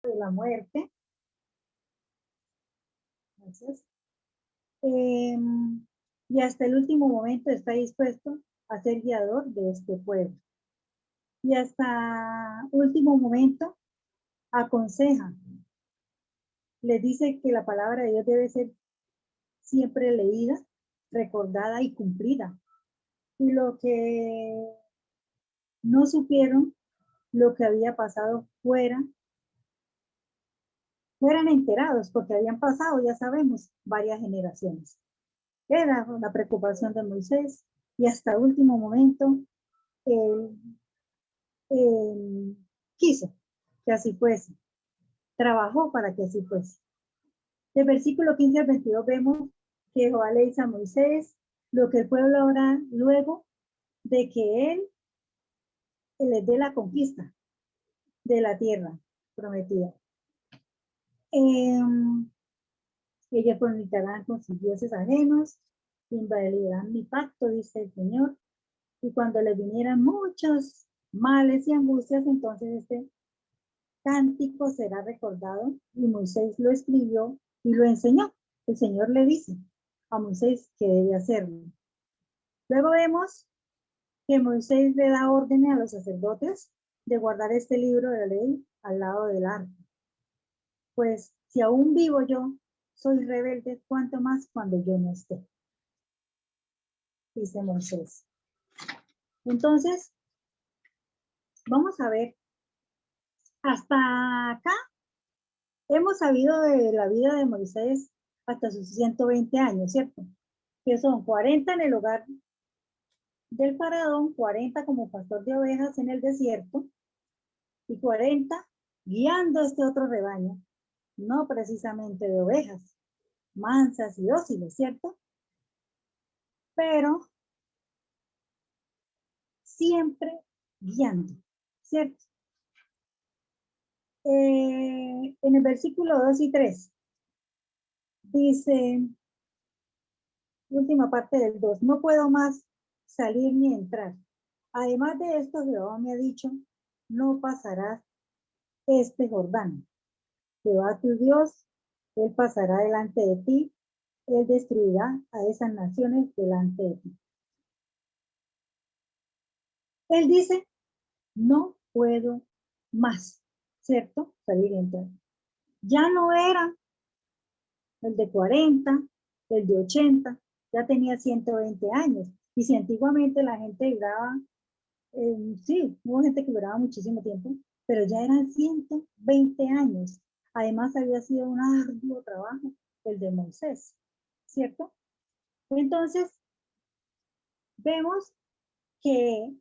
de la muerte. Gracias. Y hasta el último momento está dispuesto a ser guiador de este pueblo. Y hasta último momento aconseja, les dice que la palabra de Dios debe ser siempre leída, recordada y cumplida. Y lo que no supieron, lo que había pasado fueran enterados, porque habían pasado, ya sabemos, varias generaciones. Era la preocupación de Moisés y hasta último momento él, quiso que así fuese, trabajó para que así fuese. Del versículo 15 al 22 vemos que Jehová le dice a Moisés lo que el pueblo hará luego de que él les dé la conquista de la tierra prometida. Ellos fornicarán con sus dioses ajenos, invadirán mi pacto, dice el Señor, y cuando les vinieran muchos males y angustias, entonces este cántico será recordado, y Moisés lo escribió y lo enseñó. El Señor le dice a Moisés que debe hacerlo. Luego vemos que Moisés le da órdenes a los sacerdotes de guardar este libro de la ley al lado del arca. Pues si aún vivo yo, soy rebelde, cuanto más cuando yo no esté, dice Moisés. Entonces, vamos a ver, hasta acá hemos sabido de la vida de Moisés hasta sus 120 años, ¿cierto? Que son 40 en el hogar del faraón, 40 como pastor de ovejas en el desierto y 40 guiando este otro rebaño, no precisamente de ovejas, mansas y dóciles, ¿cierto? Pero siempre guiando, ¿cierto? En el versículo 2 y 3 dice, última parte del 2, no puedo más salir ni entrar. Además de esto, Jehová me ha dicho, no pasarás este Jordán. Jehová tu Dios, él pasará delante de ti, él destruirá a esas naciones delante de ti. Él dice, no puedo más, ¿cierto? Salir y entrar. Ya no era el de 40, el de 80, ya tenía 120 años. Y si antiguamente la gente duraba, sí, hubo gente que duraba muchísimo tiempo, pero ya eran 120 años. Además había sido un arduo trabajo el de Moisés, ¿cierto? Entonces, vemos que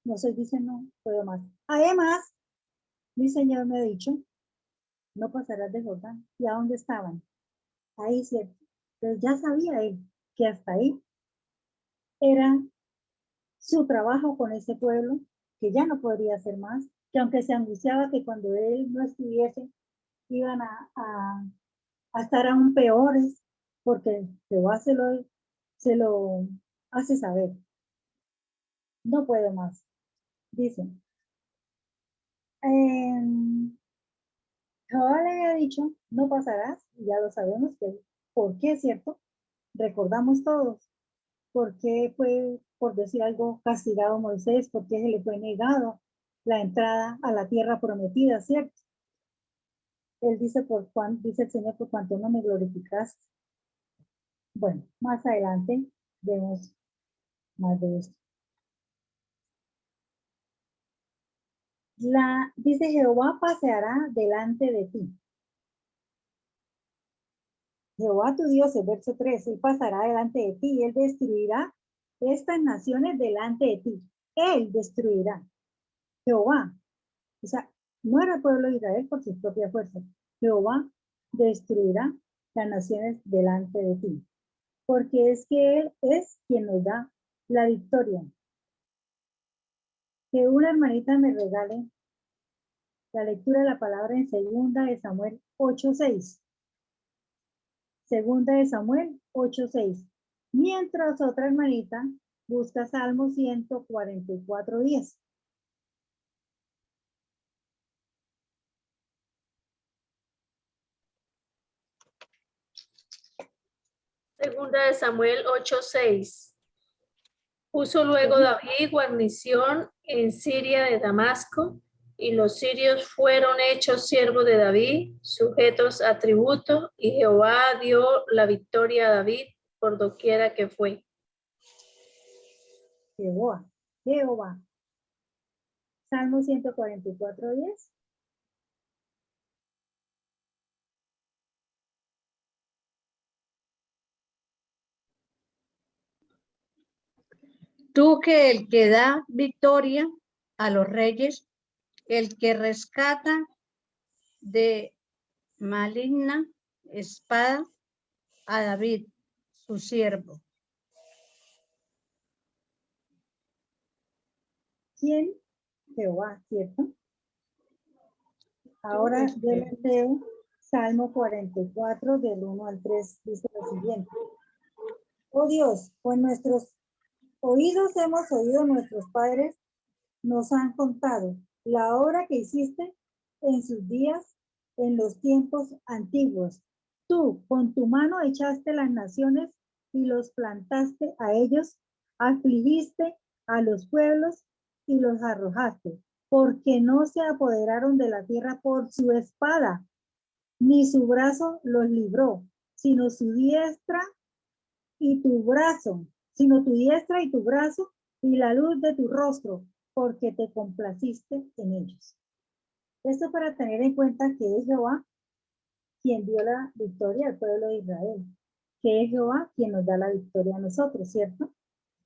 Moisés dice, no puedo más. Además, mi Señor me ha dicho, no pasarás de Jordán. ¿Y a dónde estaban? Ahí, ¿cierto? Entonces ya sabía él que hasta ahí era su trabajo con ese pueblo, que ya no podría hacer más, que aunque se angustiaba que cuando él no estuviese, iban a estar aún peores, porque Jehová se lo hace saber. No puedo más. Dice, Jehová le había dicho, no pasarás, y ya lo sabemos que, ¿por qué, cierto? Recordamos todos, ¿por qué fue, por decir algo, castigado Moisés? ¿Por qué se le fue negado la entrada a la tierra prometida, cierto? Él dice, dice el Señor, por cuanto no me glorificaste. Bueno, más adelante vemos más de esto. Dice, Jehová paseará delante de ti. Jehová tu Dios, el verso 3, él pasará delante de ti y él destruirá estas naciones delante de ti. Él destruirá. Jehová. O sea, no era el pueblo de Israel por sus propias fuerzas. Jehová destruirá las naciones delante de ti. Porque es que Él es quien nos da la victoria. Que una hermanita me regale la lectura de la palabra en 2 Samuel 8:6. 2 Samuel 8:6. Mientras otra hermanita busca Salmo 144:10. Segunda de Samuel 8:6. Puso luego David guarnición en Siria de Damasco, y los sirios fueron hechos siervos de David, sujetos a tributo, y Jehová dio la victoria a David por doquiera que fue. Jehová, Jehová. Salmo 144:10. Tú que el que da victoria a los reyes, el que rescata de maligna espada a David, su siervo. ¿Quién? Jehová, ¿cierto? Ahora yo les leo Salmo 44 del 1 al 3, dice lo siguiente. Oh Dios, con nuestros oídos hemos oído, nuestros padres nos han contado la obra que hiciste en sus días, en los tiempos antiguos. Tú con tu mano echaste las naciones y los plantaste a ellos, afligiste a los pueblos y los arrojaste, porque no se apoderaron de la tierra por su espada, ni su brazo los libró, sino su diestra y tu brazo, sino tu diestra y tu brazo y la luz de tu rostro, porque te complaciste en ellos. Esto para tener en cuenta que es Jehová quien dio la victoria al pueblo de Israel, que es Jehová quien nos da la victoria a nosotros, ¿cierto?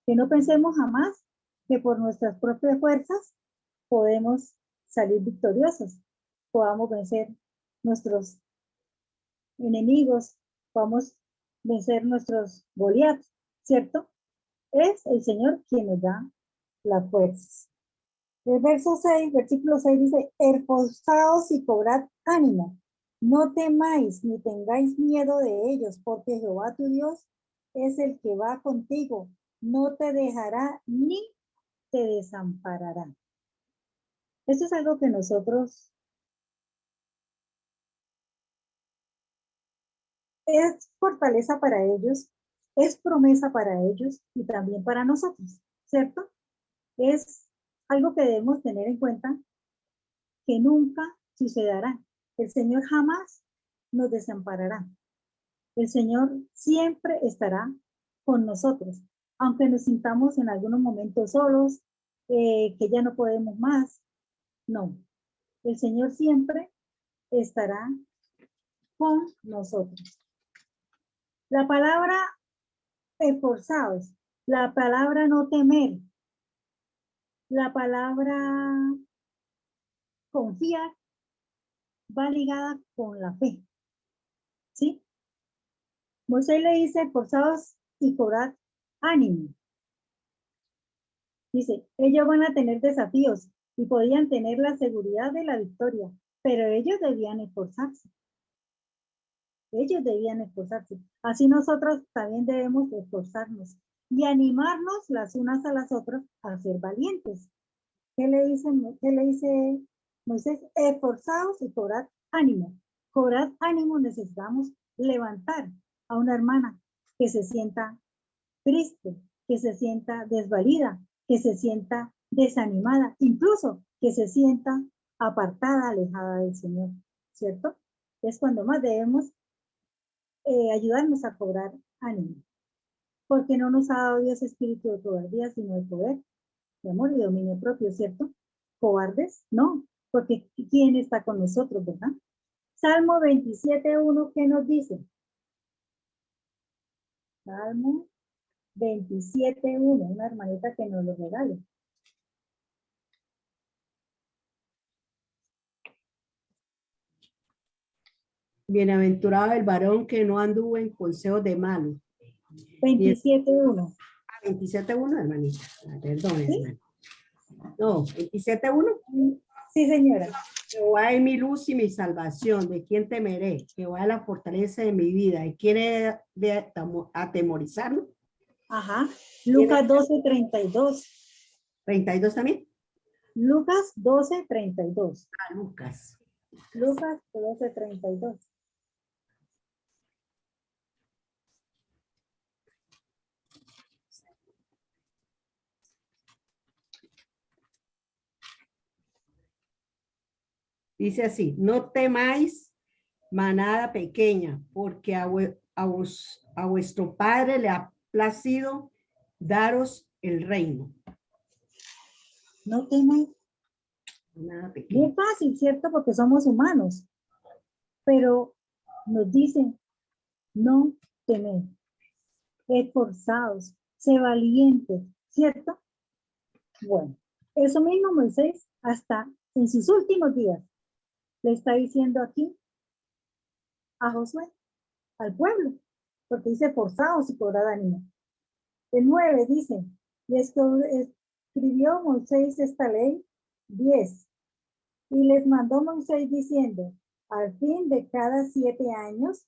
Que no pensemos jamás que por nuestras propias fuerzas podemos salir victoriosos, podamos vencer nuestros enemigos, podamos vencer nuestros Goliat, ¿cierto? Es el Señor quien nos da las fuerzas. El verso 6, versículo 6 dice, esforzaos y cobrad ánimo, no temáis ni tengáis miedo de ellos, porque Jehová tu Dios es el que va contigo, no te dejará ni te desamparará. Esto es algo que nosotros es fortaleza para ellos, es promesa para ellos y también para nosotros, ¿cierto? Es algo que debemos tener en cuenta que nunca sucederá. El Señor jamás nos desamparará. El Señor siempre estará con nosotros, aunque nos sintamos en algunos momentos solos, que ya no podemos más. No, el Señor siempre estará con nosotros. La palabra esforzados, la palabra no temer, la palabra confiar va ligada con la fe. ¿Sí? Moisés le dice, esforzados y cobrad ánimo. Dice, ellos van a tener desafíos y podían tener la seguridad de la victoria, pero ellos debían esforzarse. Ellos debían esforzarse. Así nosotros también debemos esforzarnos y animarnos las unas a las otras a ser valientes. ¿Qué le dice Moisés? Esforzados y cobrad ánimo. Cobrad ánimo, necesitamos levantar a una hermana que se sienta triste, que se sienta desvalida, que se sienta desanimada, incluso que se sienta apartada, alejada del Señor, ¿cierto? Es cuando más debemos ayudarnos a cobrar ánimo, porque no nos ha dado Dios espíritu de cobardía, sino de poder, de amor y dominio propio, ¿cierto? ¿Cobardes? No, porque ¿quién está con nosotros, verdad? Salmo 27:1, ¿qué nos dice? Salmo 27:1, una hermanita que nos lo regale. Bienaventurado el varón que no anduvo en consejos de malos. 27:1. 27:1, hermanita. Perdón, ¿Sí? hermano. No, 27:1. Sí, señora. Jehová es mi luz y mi salvación. ¿De quién temeré? Jehová es la fortaleza de mi vida. ¿Y quiere atemorizarlo? Ajá. Lucas 12:32. 32 también. Lucas 12:32. Ah, Lucas. Lucas 12:32. Dice así, no temáis manada pequeña, porque a vuestro Padre le ha placido daros el reino. No temáis. Manada pequeña. Bien fácil, ¿cierto? Porque somos humanos. Pero nos dicen, no temed, esforzados, sé valientes, ¿cierto? Bueno, eso mismo Moisés hasta en sus últimos días le está diciendo aquí a Josué, al pueblo, porque dice forzados y cobrad ánimo. El 9 dice, y escribió Moisés esta ley 10, y les mandó Moisés diciendo, al fin de cada 7 años,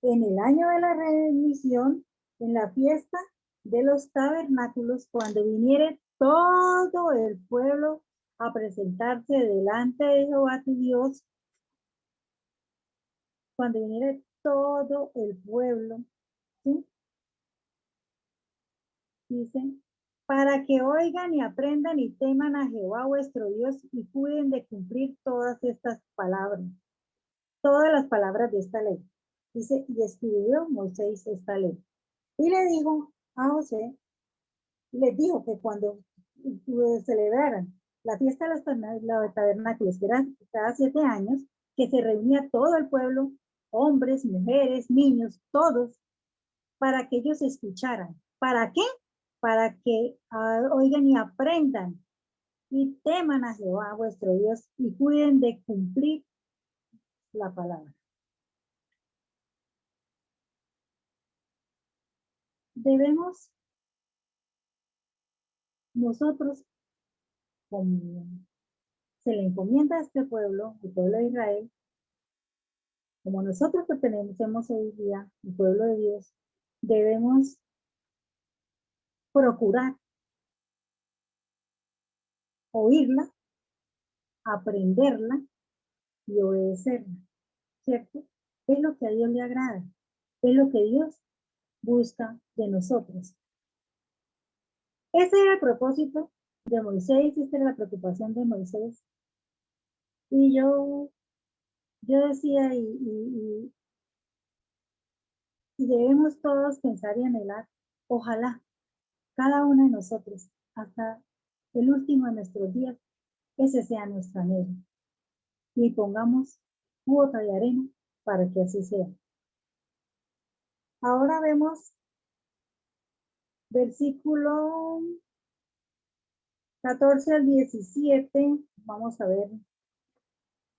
en el año de la remisión, en la fiesta de los tabernáculos, cuando viniere todo el pueblo a presentarse delante de Jehová tu Dios, cuando viniere todo el pueblo, ¿sí? Dice, para que oigan y aprendan y teman a Jehová vuestro Dios y cuiden de cumplir todas estas palabras, todas las palabras de esta ley. Dice, y escribió Moisés esta ley. Y le dijo a José, les dijo que cuando celebraran la fiesta de los tabernáculos, que era cada 7 años, que se reunía todo el pueblo, hombres, mujeres, niños, todos, para que ellos escucharan. ¿Para qué? Para que oigan y aprendan y teman a Jehová vuestro Dios y cuiden de cumplir la palabra. Debemos nosotros, como se le encomienda a este pueblo, el pueblo de Israel, como nosotros pertenecemos hoy día, el pueblo de Dios, debemos procurar oírla, aprenderla y obedecerla, ¿cierto? Es lo que a Dios le agrada, es lo que Dios busca de nosotros. Ese era el propósito de Moisés, esta era la preocupación de Moisés. Y yo decía, y debemos todos pensar y anhelar, ojalá cada uno de nosotros, hasta el último de nuestros días, ese sea nuestro anhelo. Y pongamos cuota de arena para que así sea. Ahora vemos versículo 14 al 17, vamos a ver,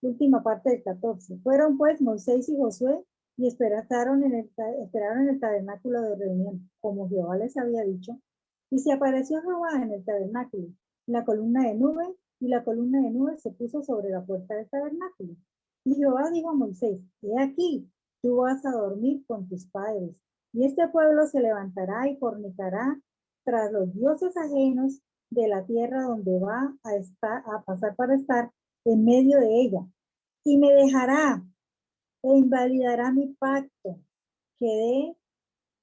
última parte del 14. Fueron pues Moisés y Josué y esperaron en el tabernáculo de reunión, como Jehová les había dicho. Y se apareció Jehová en el tabernáculo, la columna de nube, y la columna de nube se puso sobre la puerta del tabernáculo. Y Jehová dijo a Moisés, he aquí, tú vas a dormir con tus padres, y este pueblo se levantará y fornicará tras los dioses ajenos de la tierra donde va a pasar para estar en medio de ella, y me dejará e invalidará mi pacto que he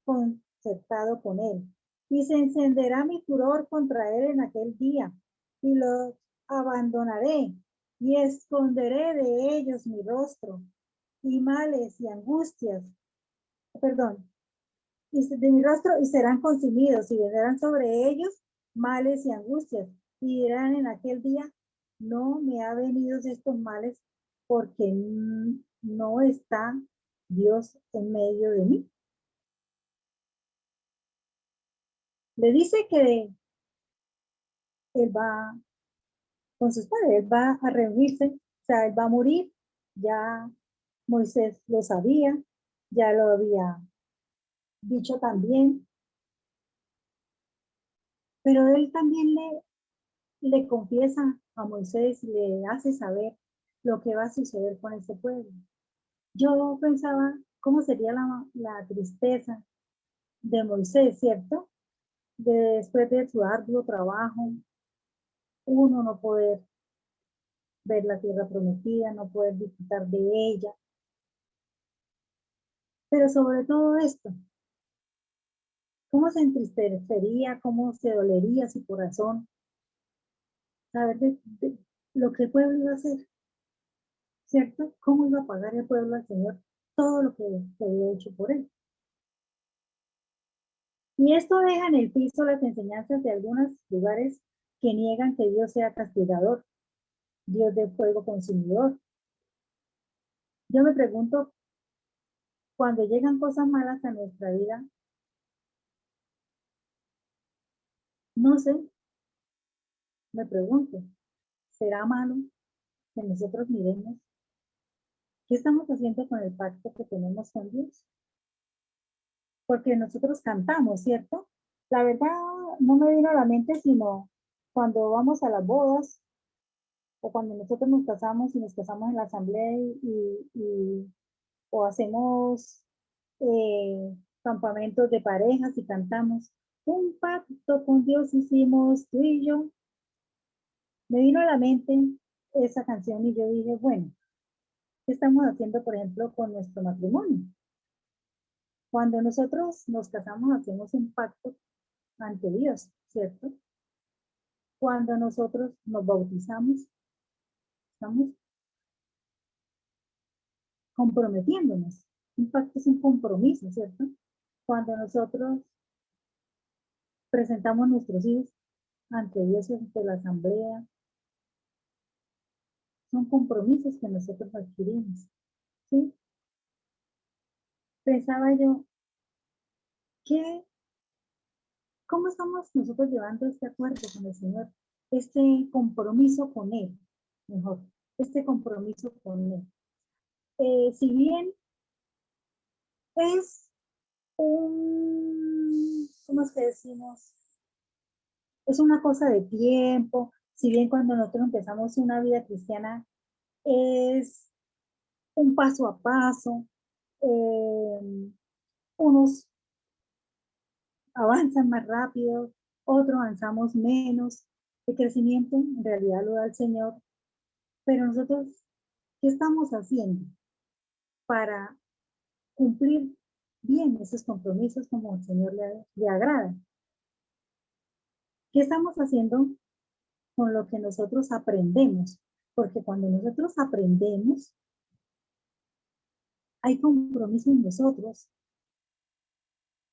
concertado con él, y se encenderá mi furor contra él en aquel día, y los abandonaré, y esconderé de ellos mi rostro, y males y angustias, y de mi rostro, y serán consumidos, y vendrán sobre ellos males y angustias, y dirán en aquel día, no me ha venido estos males porque no está Dios en medio de mí. Le dice que él va con sus padres, él va a reunirse, o sea, él va a morir. Ya Moisés lo sabía, ya lo había dicho también, pero él también le confiesa a Moisés y le hace saber lo que va a suceder con ese pueblo. Yo pensaba cómo sería la tristeza de Moisés, ¿cierto? Después de su arduo trabajo, uno no poder ver la tierra prometida, no poder disfrutar de ella. Pero sobre todo esto, ¿cómo se entristecería, cómo se dolería su corazón? Saber de lo que el pueblo iba a hacer. ¿cierto? ¿Cómo iba a pagar el pueblo al Señor todo lo que se había hecho por él? Y esto deja en el piso las enseñanzas de algunos lugares que niegan que Dios sea castigador, Dios de fuego consumidor. Yo me pregunto, cuando llegan cosas malas a nuestra vida, no sé, me pregunto, ¿será malo que nosotros miremos qué estamos haciendo con el pacto que tenemos con Dios? Porque nosotros cantamos, ¿cierto? La verdad no me vino a la mente sino cuando vamos a las bodas o cuando nosotros nos casamos y nos casamos en la asamblea o hacemos campamentos de parejas y cantamos. Un pacto con Dios hicimos tú y yo. Me vino a la mente esa canción y yo dije, bueno, ¿qué estamos haciendo, por ejemplo, con nuestro matrimonio? Cuando nosotros nos casamos, hacemos un pacto ante Dios, ¿cierto? Cuando nosotros nos bautizamos, estamos comprometiéndonos. Un pacto es un compromiso, ¿cierto? Cuando nosotros presentamos nuestros hijos ante Dios y ante la asamblea, son compromisos que nosotros adquirimos, ¿sí? Pensaba yo, ¿cómo estamos nosotros llevando este acuerdo con el Señor? Este compromiso con Él, mejor, este compromiso con Él. Si bien es ¿cómo es que decimos? Es una cosa de tiempo, si bien cuando nosotros empezamos una vida cristiana es un paso a paso, unos avanzan más rápido, otros avanzamos menos, el crecimiento en realidad lo da el Señor, pero nosotros, ¿qué estamos haciendo para cumplir bien esos compromisos como el Señor le agrada? ¿Qué estamos haciendo con lo que nosotros aprendemos? Porque cuando nosotros aprendemos, hay compromiso en nosotros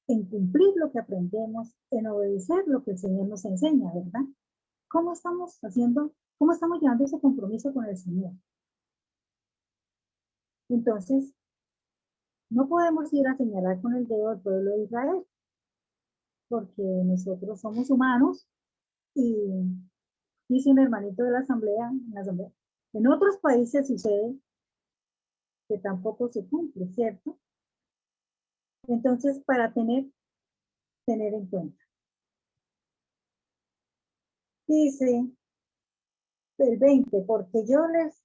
en cumplir lo que aprendemos, en obedecer lo que el Señor nos enseña, ¿verdad? ¿Cómo estamos haciendo, cómo estamos llevando ese compromiso con el Señor? Entonces, no podemos ir a señalar con el dedo al pueblo de Israel, porque nosotros somos humanos y dice un hermanito de la asamblea, en otros países sucede que tampoco se cumple, ¿cierto? Entonces, para tener en cuenta. Dice el 20, porque yo les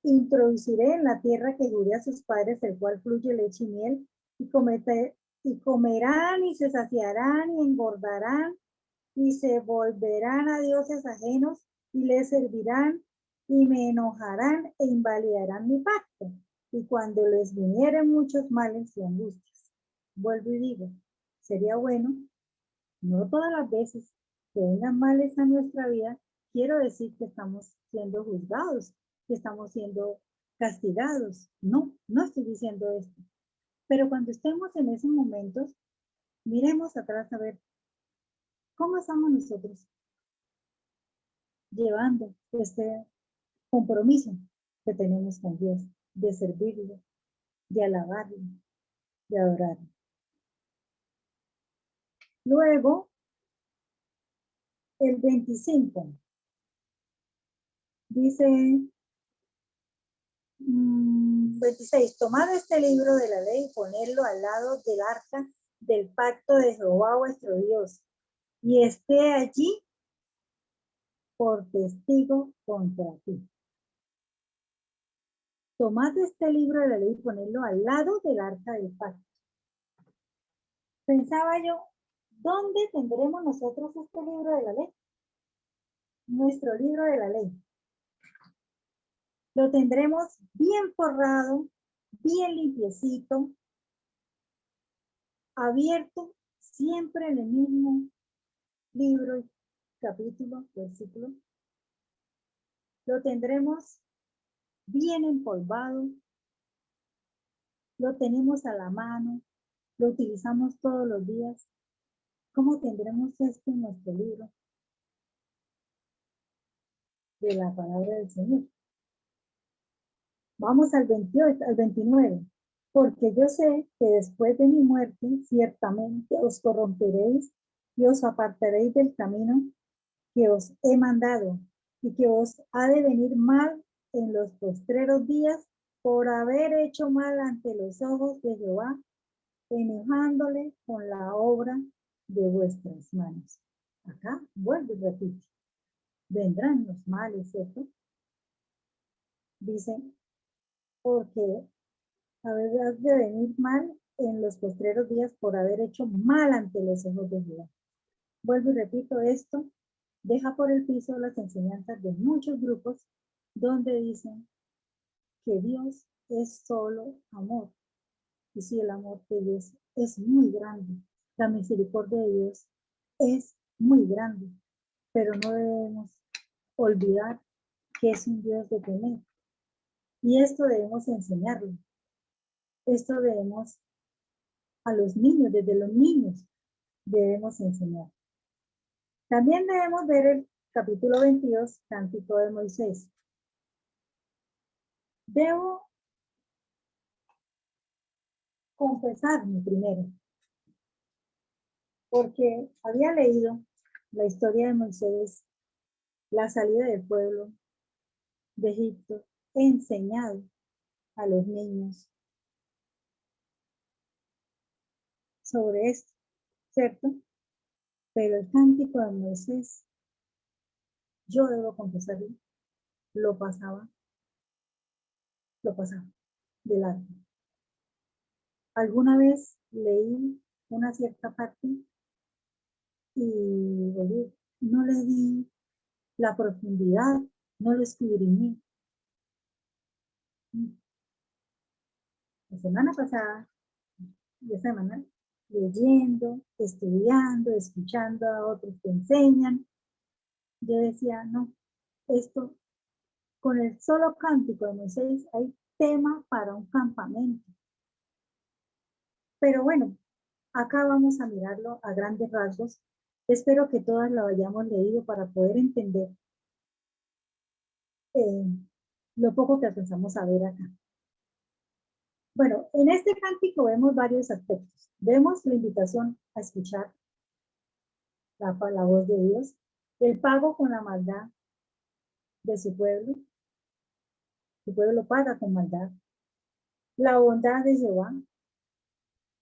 introduciré en la tierra que juré a sus padres, el cual fluye leche y miel, y comerán y se saciarán y engordarán y se volverán a dioses ajenos y les servirán y me enojarán e invalidarán mi pacto. Y cuando les vinieren muchos males y angustias, vuelvo y digo, sería bueno, no todas las veces que vengan males a nuestra vida, quiero decir que estamos siendo juzgados, que estamos siendo castigados. No, no estoy diciendo esto. Pero cuando estemos en esos momentos, miremos atrás a ver cómo estamos nosotros llevando este compromiso que tenemos con Dios, de servirle, de alabarle, de adorarle. Luego, el 25, dice 26, tomad este libro de la ley y ponerlo al lado del arca del pacto de Jehová vuestro Dios, y esté allí por testigo contra ti. Tomad este libro de la ley y ponerlo al lado del arca del pacto. Pensaba yo, ¿dónde tendremos nosotros este libro de la ley? Nuestro libro de la ley. Lo tendremos bien forrado, bien limpiecito, abierto, siempre en el mismo libro, capítulo, versículo. Lo tendremos bien empolvado, lo tenemos a la mano, lo utilizamos todos los días. ¿Cómo tendremos esto en nuestro libro de la palabra del Señor? Vamos al 28, al 29. Porque yo sé que después de mi muerte, ciertamente os corromperéis y os apartaréis del camino que os he mandado, y que os ha de venir mal en los postreros días por haber hecho mal ante los ojos de Jehová, enojándole con la obra de vuestras manos. Acá vuelve y repite. Vendrán los males, ¿cierto? Dice, porque haber de venir mal en los postreros días por haber hecho mal ante los ojos de Jehová. Vuelvo y repito esto, deja por el piso las enseñanzas de muchos grupos donde dicen que Dios es solo amor. Y si el amor de Dios es muy grande, la misericordia de Dios es muy grande, pero no debemos olvidar que es un Dios de temer. Y esto debemos enseñarlo. Esto debemos a los niños, desde los niños debemos enseñar. También debemos ver el capítulo 22, Cántico de Moisés. Debo confesarme primero, porque había leído la historia de Moisés, la salida del pueblo de Egipto, he enseñado a los niños sobre esto, ¿cierto? Pero el Cántico de Moisés, yo debo confesarlo, lo pasaba de largo. Alguna vez leí una cierta parte y no le di la profundidad, no lo escudriñé. La semana pasada, y esta semana, leyendo, estudiando, escuchando a otros que enseñan, yo decía, no, esto, con el solo Cántico de Moisés hay tema para un campamento. Pero bueno, acá vamos a mirarlo a grandes rasgos. Espero que todas lo hayamos leído para poder entender lo poco que alcanzamos a ver acá. Bueno, en este cántico vemos varios aspectos. Vemos la invitación a escuchar la voz de Dios, el pago con la maldad de su pueblo lo paga con maldad, la bondad de Jehová,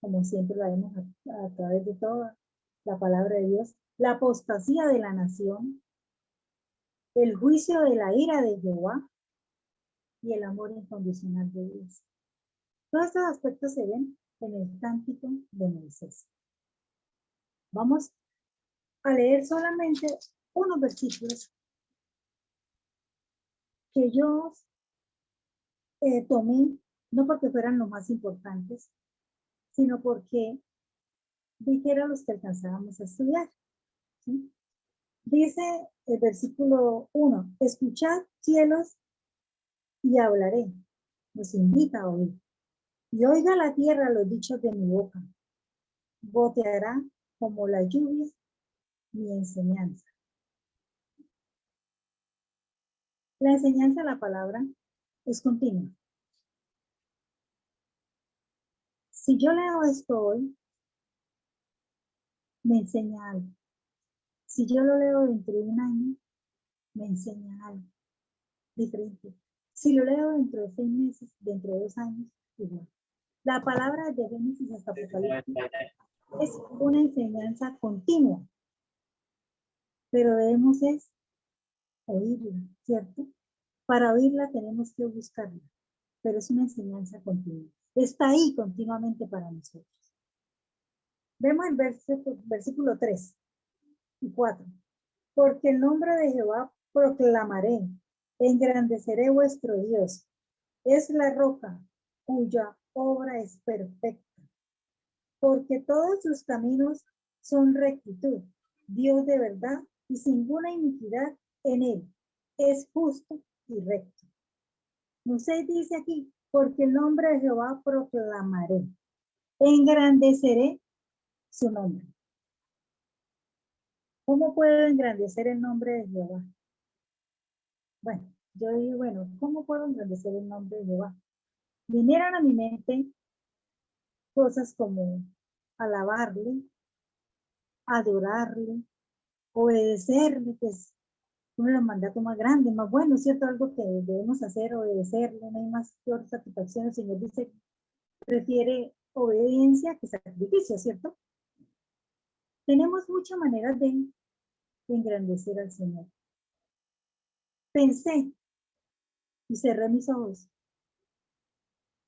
como siempre la vemos a través de toda la palabra de Dios, la apostasía de la nación, el juicio de la ira de Jehová y el amor incondicional de Dios. Todos estos aspectos se ven en el Cántico de Moisés. Vamos a leer solamente unos versículos que yo tomé, no porque fueran los más importantes, sino porque vi que eran los que alcanzábamos a estudiar. ¿Sí? Dice el versículo 1, escuchad cielos y hablaré, nos invita a oír. Y oiga la tierra los dichos de mi boca, goteará como la lluvia mi enseñanza. La enseñanza de la palabra es continua. Si yo leo esto hoy, me enseña algo. Si yo lo leo dentro de un año, me enseña algo diferente. Si lo leo dentro de 6 meses, dentro de 2 años, igual. La palabra de Génesis hasta Apocalipsis es una enseñanza continua, pero debemos es oírla, ¿cierto? Para oírla tenemos que buscarla, pero es una enseñanza continua. Está ahí continuamente para nosotros. Vemos el versículo 3 y 4. Porque el nombre de Jehová proclamaré, engrandeceré vuestro Dios. Es la roca cuya obra es perfecta. Porque todos sus caminos son rectitud, Dios de verdad y sin ninguna iniquidad en él. Es justo y recto. Moisés dice aquí, porque el nombre de Jehová proclamaré, engrandeceré su nombre. ¿Cómo puedo engrandecer el nombre de Jehová? Bueno, yo digo, bueno, ¿cómo puedo engrandecer el nombre de Jehová? Vinieron a mi mente cosas como alabarle, adorarle, obedecerle, que es uno de los mandatos más grandes, más buenos, ¿cierto? Algo que debemos hacer, obedecerle, no hay más que otra satisfacción. El Señor dice, prefiere obediencia que sacrificio, ¿cierto? Tenemos muchas maneras de engrandecer al Señor. Pensé y cerré mis ojos.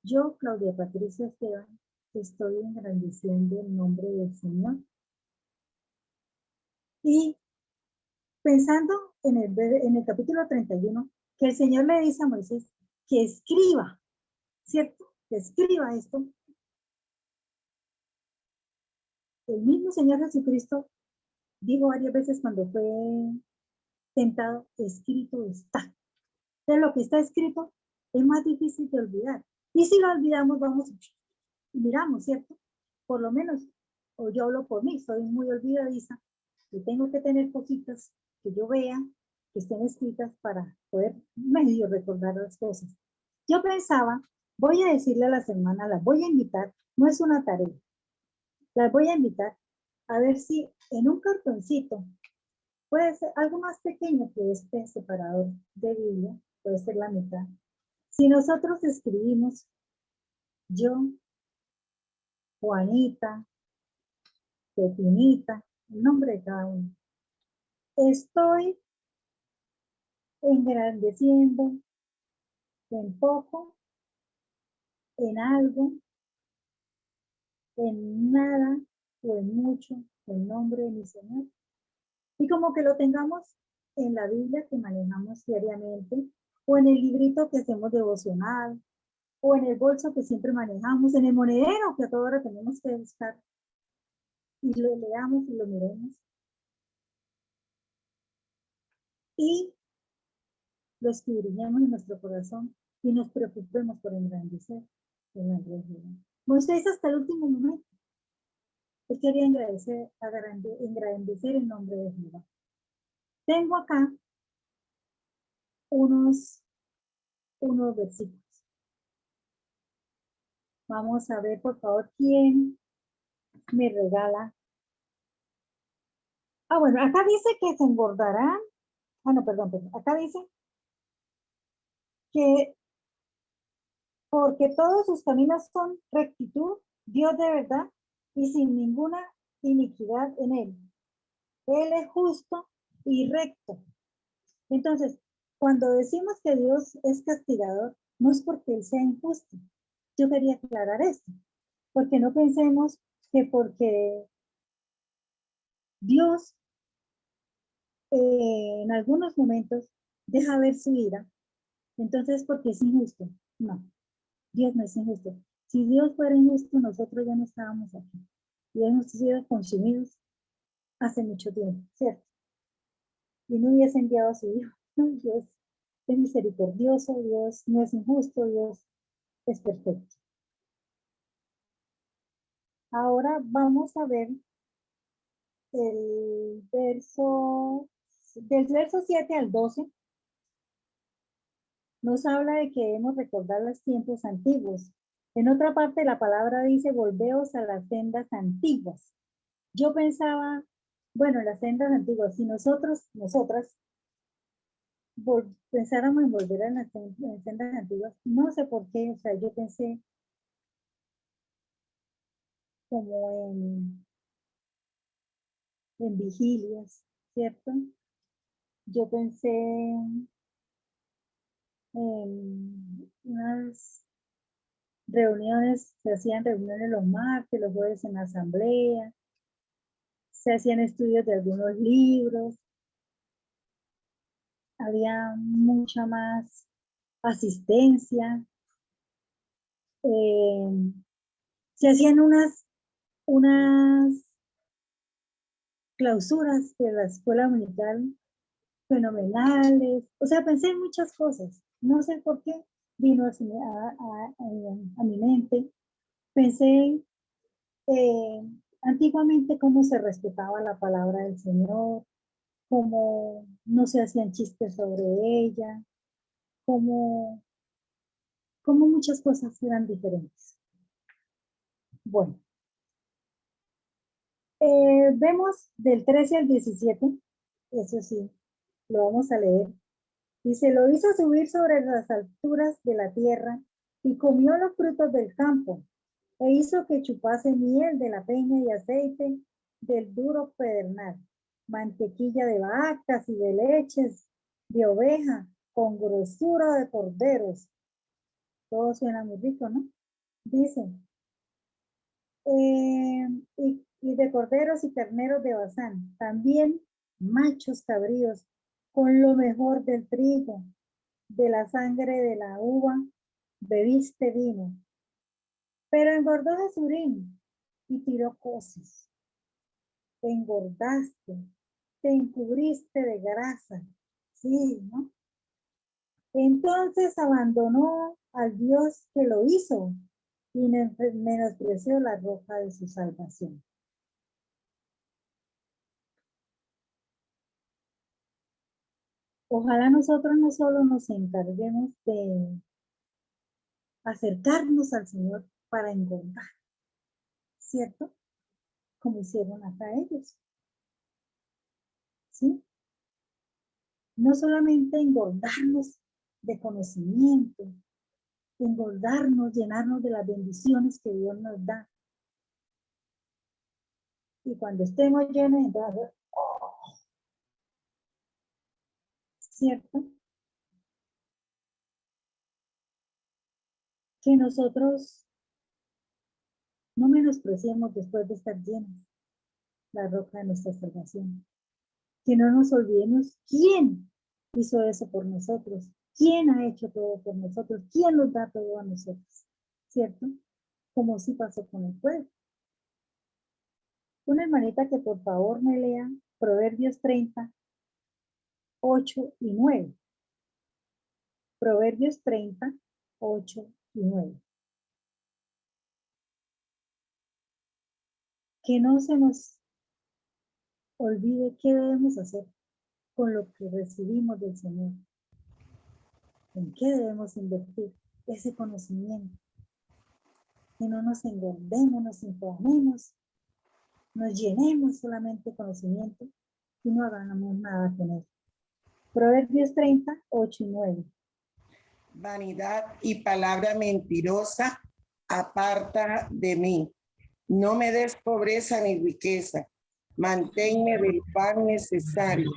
Yo, Claudia Patricia Esteban, estoy engrandeciendo el nombre del Señor. Y pensando en el capítulo 31, que el Señor le dice a Moisés que escriba, ¿cierto? Que escriba esto. El mismo Señor Jesucristo dijo varias veces cuando fue tentado, escrito está. De lo que está escrito es más difícil de olvidar. Y si lo olvidamos, vamos y miramos, ¿cierto? Por lo menos, o yo hablo por mí, soy muy olvidadiza, y tengo que tener cositas que yo vea, que estén escritas para poder medio recordar las cosas. Yo pensaba, voy a decirle a las hermanas, las voy a invitar, no es una tarea, las voy a invitar a ver si en un cartoncito, puede ser algo más pequeño que este separador de Biblia, puede ser la mitad. Si nosotros escribimos, yo, Juanita, Pepinita, el nombre de cada uno, estoy engrandeciendo en poco, en algo, en nada o en mucho el nombre de mi Señor. Y como que lo tengamos en la Biblia que manejamos diariamente, o en el librito que hacemos devocional, o en el bolso que siempre manejamos, en el monedero que a toda hora tenemos que buscar, y lo leamos y lo miremos. Y lo escudriñemos en nuestro corazón y nos preocupemos por engrandecer el nombre de Jehová. Moisés hasta el último momento, él quería engrandecer el nombre de Jehová. Tengo acá unos versículos. Vamos a ver, por favor, quién me regala. Bueno, acá dice que se engordarán. No, perdón. Acá dice que porque todos sus caminos son rectitud, Dios de verdad, y sin ninguna iniquidad en él. Él es justo y recto. Entonces, cuando decimos que Dios es castigador, no es porque él sea injusto. Yo quería aclarar esto, porque no pensemos que porque Dios en algunos momentos deja ver su ira, entonces porque es injusto. No, Dios no es injusto. Si Dios fuera injusto, nosotros ya no estábamos aquí. Y hemos sido consumidos hace mucho tiempo, ¿cierto? Y no hubiese enviado a su Hijo. Dios es misericordioso, Dios no es injusto, Dios es perfecto. Ahora vamos a ver el verso, del verso 7 al 12, nos habla de que debemos recordar los tiempos antiguos. En otra parte la palabra dice, volveos a las sendas antiguas. Yo pensaba, bueno, las sendas antiguas, si nosotras, pensáramos en volver a las sendas antiguas, no sé por qué, o sea, yo pensé como en vigilias, ¿cierto? Yo pensé en unas reuniones, se hacían reuniones los martes, los jueves en la asamblea, se hacían estudios de algunos libros, había mucha más asistencia, se hacían unas clausuras de la escuela dominical fenomenales, o sea, pensé en muchas cosas, no sé por qué, vino a mi mente. Pensé antiguamente cómo se respetaba la palabra del Señor, cómo no se hacían chistes sobre ella, cómo muchas cosas eran diferentes. Bueno, vemos del 13 al 17, eso sí, lo vamos a leer. Dice, lo hizo subir sobre las alturas de la tierra y comió los frutos del campo e hizo que chupase miel de la peña y aceite del duro pedernal, mantequilla de vacas y de leches de oveja con grosura de corderos. Todo suena muy rico, ¿no? Dice, y de corderos y carneros de Basán, también machos cabríos con lo mejor del trigo, de la sangre de la uva, bebiste vino. Pero engordó Jesurín y tiró cosas. Engordaste, te encubriste de grasa. Sí, ¿no? Entonces abandonó al Dios que lo hizo y menospreció la roca de su salvación. Ojalá nosotros no solo nos encarguemos de acercarnos al Señor para engordar, ¿cierto? Como hicieron acá ellos. ¿Sí? No solamente engordarnos de conocimiento, engordarnos, llenarnos de las bendiciones que Dios nos da. Y cuando estemos llenos de ¿cierto? Que nosotros no menospreciemos después de estar llenos la roca de nuestra salvación. Que no nos olvidemos quién hizo eso por nosotros, quién ha hecho todo por nosotros, quién nos da todo a nosotros, ¿cierto? Como sí pasó con el pueblo. Una hermanita que por favor me lea Proverbios 30, 8 y 9. Proverbios 30, 8 y 9. Que no se nos olvide qué debemos hacer con lo que recibimos del Señor. ¿En qué debemos invertir ese conocimiento? Que no nos engordemos, nos inflamemos, nos llenemos solamente de conocimiento y no hagamos nada con él. Proverbios 30, 8 y 9. Vanidad y palabra mentirosa, aparta de mí. No me des pobreza ni riqueza. Manténme del pan necesario.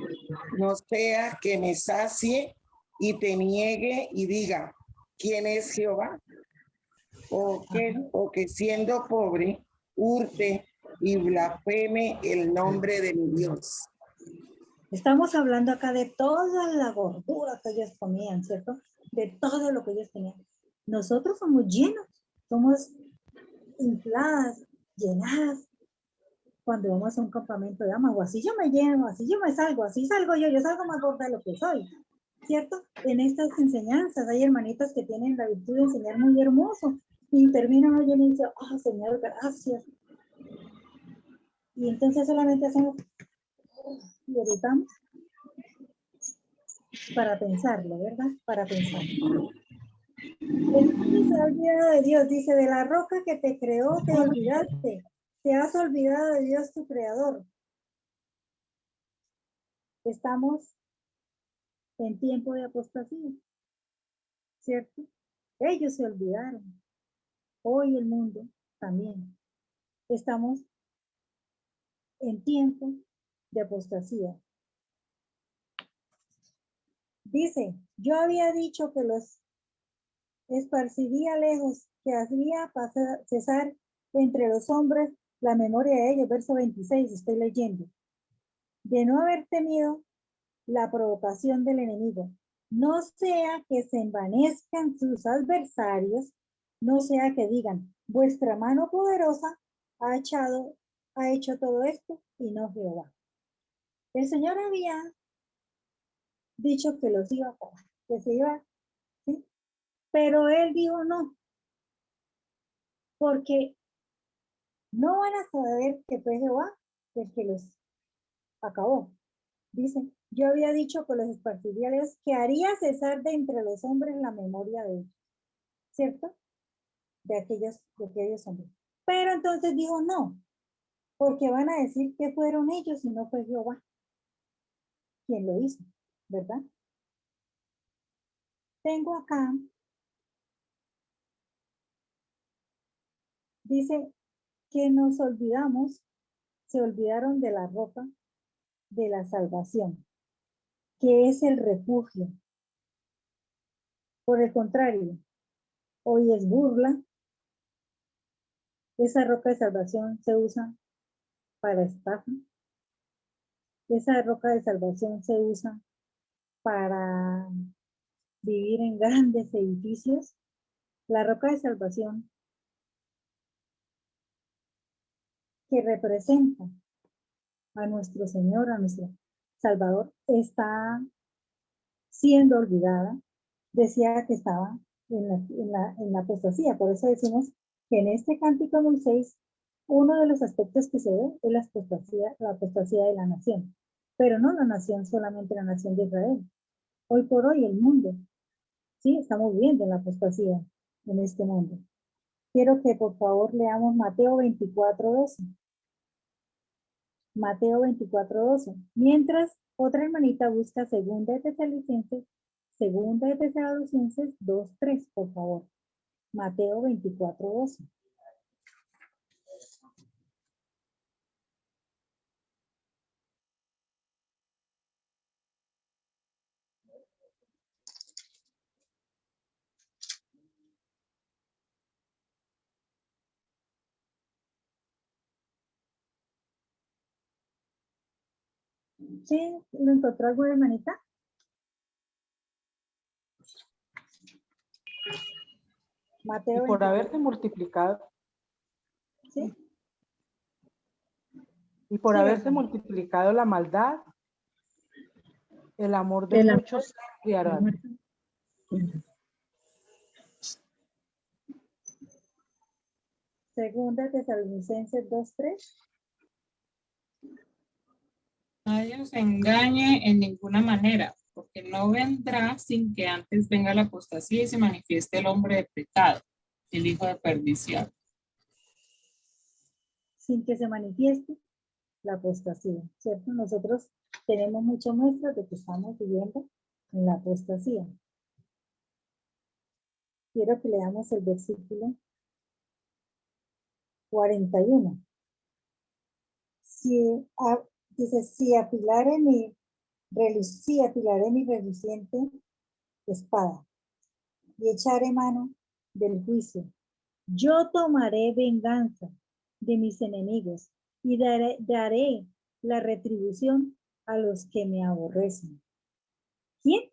No sea que me sacie y te niegue y diga, ¿quién es Jehová? O que siendo pobre, hurte y blasfeme el nombre de mi Dios. Estamos hablando acá de toda la gordura que ellos comían, ¿cierto? De todo lo que ellos tenían. Nosotros somos llenos, somos infladas, llenadas. Cuando vamos a un campamento de damas, o así yo me lleno, así yo me salgo, así salgo yo salgo más gorda de lo que soy, ¿cierto? En estas enseñanzas hay hermanitas que tienen la virtud de enseñar muy hermoso y terminan oyendo y dicen, oh Señor, gracias. Y entonces solamente hacemos y editamos para pensarlo, ¿verdad? Para pensarlo. Entonces se ha olvidado de Dios, dice, de la roca que te creó te olvidaste, te has olvidado de Dios tu creador. Estamos en tiempo de apostasía, ¿cierto? Ellos se olvidaron. Hoy el mundo también. Estamos en tiempo de apostasía. Dice, yo había dicho que los esparciría lejos, que hacía cesar entre los hombres la memoria de ellos. Verso 26, estoy leyendo. De no haber temido la provocación del enemigo, no sea que se envanezcan sus adversarios, no sea que digan, vuestra mano poderosa ha hecho todo esto y no Jehová. El Señor había dicho que los iba a pagar, que se iba, ¿sí? Pero él dijo no, porque no van a saber que fue Jehová el que los acabó. Dice, yo había dicho que los esparciría Dios, que haría cesar de entre los hombres la memoria de ellos, ¿cierto? De aquellos hombres. Pero entonces dijo no, porque van a decir que fueron ellos y no fue Jehová quien lo hizo, ¿verdad? Tengo acá, dice que nos olvidamos, se olvidaron de la ropa de la salvación, que es el refugio. Por el contrario, hoy es burla. Esa roca de salvación se usa para estafa. Esa roca de salvación se usa para vivir en grandes edificios. La roca de salvación que representa a nuestro Señor, a nuestro Salvador, está siendo olvidada. Decía que estaba en la apostasía. Por eso decimos que en este cántico Moisés, uno de los aspectos que se ve es la apostasía de la nación. Pero no la nación, solamente la nación de Israel. Hoy por hoy el mundo, sí, estamos viendo en la apostasía en este mundo. Quiero que por favor leamos Mateo 24:12. Mateo 24:12. Mientras otra hermanita busca segunda de Tesalonicenses 2:3, por favor. Mateo 24:12. ¿Sí? ¿Lo encontró alguna hermanita? Mateo Y por 24. haberse multiplicado, ¿Sí? y por Sí, haberse hermano. multiplicado la maldad, el amor de El amor. muchos se enfriará. Segunda Tesalonicenses 2:3. Nadie os engañe en ninguna manera, porque no vendrá sin que antes venga la apostasía y se manifieste el hombre de pecado, el hijo de perdición. Sin que se manifieste la apostasía, ¿cierto? Nosotros tenemos muchas muestras de que estamos viviendo en la apostasía. Quiero que leamos el versículo 41. Dice, si apilaré mi reluciente espada y echaré mano del juicio, yo tomaré venganza de mis enemigos y daré la retribución a los que me aborrecen. ¿Quién?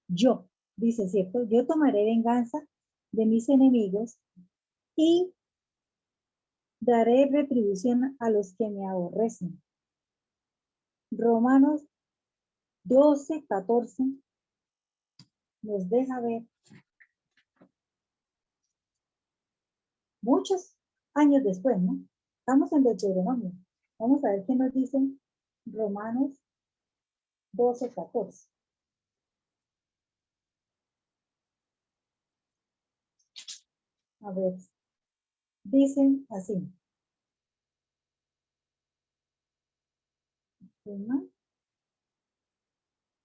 Yo, dice, ¿cierto? Yo tomaré venganza de mis enemigos y daré retribución a los que me aborrecen. Romanos 12:14 nos deja ver muchos años después, ¿no? Estamos en Deuteronomio. Vamos a ver qué nos dicen Romanos 12:14. A ver, dicen así.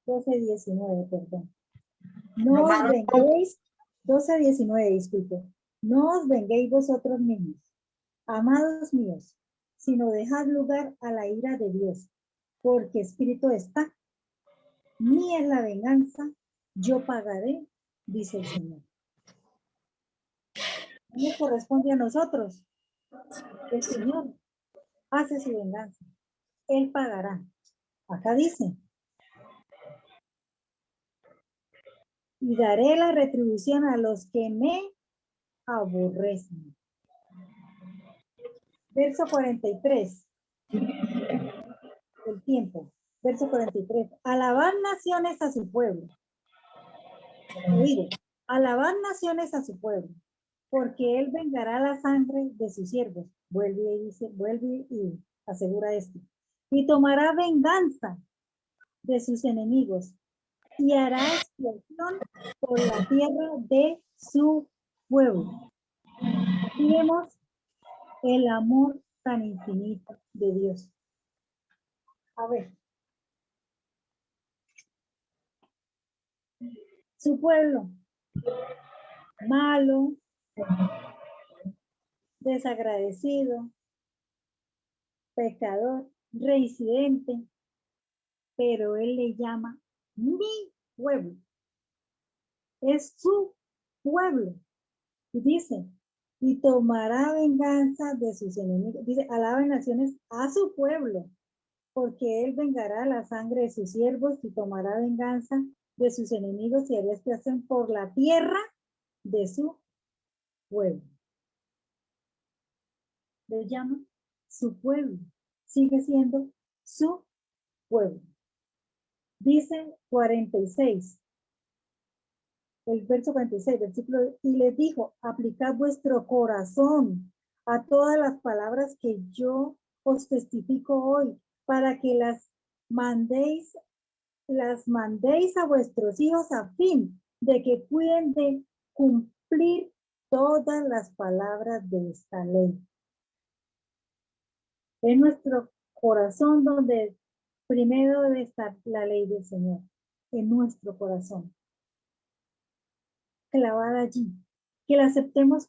12:19, perdón. No os venguéis, 12:19, disculpe. No os venguéis vosotros mismos, amados míos, sino dejad lugar a la ira de Dios, porque escrito está, mía es la venganza, yo pagaré, dice el Señor. No corresponde a nosotros. El Señor hace su venganza. Él pagará. Acá dice, y daré la retribución a los que me aborrecen. Verso 43. El tiempo. Verso 43. Alabad naciones a su pueblo. Oído. Alabad naciones a su pueblo, porque él vengará la sangre de sus siervos. Vuelve y dice, vuelve y asegura esto. Y tomará venganza de sus enemigos y hará expiación por la tierra de su pueblo. Aquí vemos el amor tan infinito de Dios. A ver. Su pueblo, malo, desagradecido, pecador, reincidente, pero él le llama mi pueblo. Es su pueblo. Y dice, y tomará venganza de sus enemigos. Dice, alaben naciones a su pueblo, porque él vengará la sangre de sus siervos y tomará venganza de sus enemigos y hará expiación por la tierra de su pueblo. Le llama su pueblo. Sigue siendo su pueblo. Dice 46. El verso 46, versículo, y les dijo, aplicad vuestro corazón a todas las palabras que yo os testifico hoy, para que las mandéis a vuestros hijos a fin de que cuiden de cumplir todas las palabras de esta ley. Es nuestro corazón donde primero debe estar la ley del Señor, en nuestro corazón. Clavada allí, que la aceptemos